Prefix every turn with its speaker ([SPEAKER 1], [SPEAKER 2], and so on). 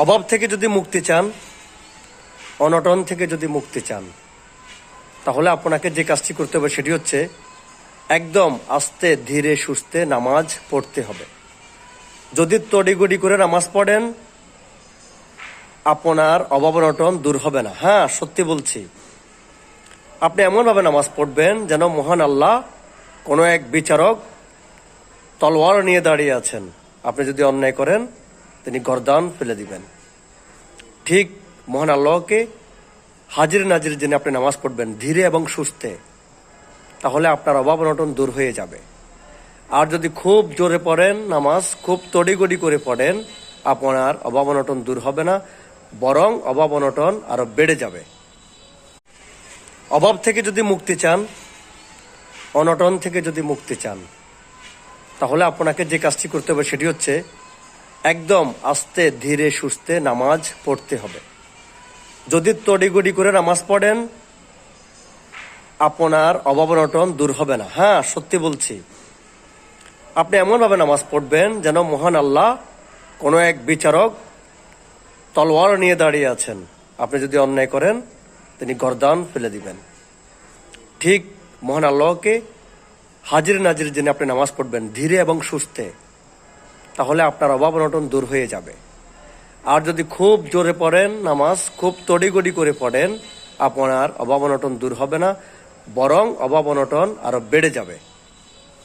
[SPEAKER 1] অভাব থেকে যদি মুক্তি চান, অনটন থেকে যদি মুক্তি চান, তাহলে আপনাকে যে কাজটি করতে হবে সেটি হচ্ছে একদম আস্তে ধীরে সুস্থে নামাজ পড়তে হবে। যদি তড়িগড়ি করে নামাজ পড়েন, আপনার অভাব অনটন দূর হবে না। হ্যাঁ, সত্যি বলছি, আপনি এমনভাবে নামাজ পড়বেন যেন মহান আল্লাহ কোনো এক বিচারক তলোয়ার নিয়ে দাঁড়িয়ে আছেন। আপনি যদি অন্যায় করেন, তিনি গর্দান ফেলে দিবেন। ঠিক মহান আল্লাহকে হাজির নাজির জেনে আপনি নামাজ পড়বেন ধীরে এবং সুস্থে, তাহলে আপনার অভাব অনটন দূর হয়ে যাবে। আর যদি খুব জোরে পড়েন নামাজ, খুব তড়িগড়ি করে পড়েন, আপনার অভাব অনটন দূর হবে না, বরং অভাব অনটন আরো বেড়ে যাবে। অভাব থেকে যদি মুক্তি চান, অনটন থেকে যদি মুক্তি চান, তাহলে আপনাকে যে কাজটি করতে হবে সেটি হচ্ছে একদম আস্তে ধীরে সুস্থে নামাজ পড়তে হবে। যদি তড়িগড়ি করে নামাজ পড়েন, আপনার অভাব অনটন দূর হবে না। হ্যাঁ, সত্যি বলছি, আপনি এমনভাবে নামাজ পড়বেন যেন মহান আল্লাহ কোনো এক বিচারক তলোয়ার নিয়ে দাঁড়িয়ে আছেন। আপনি যদি অন্যায় করেন, তিনি গর্দান ফেলে দিবেন। ঠিক মহান আল্লাহকে হাজির নাজির জেনে আপনি নামাজ পড়বেন ধীরে এবং সুস্থে, তাহলে আপনার অভাব অনটন দূর হয়ে যাবে। আর যদি খুব জোরে পড়েন নামাজ, খুব তড়িগড়ি করে পড়েন, আপনার অভাব অনটন দূর হবে না, বরং অভাব অনটন আরো বেড়ে যাবে।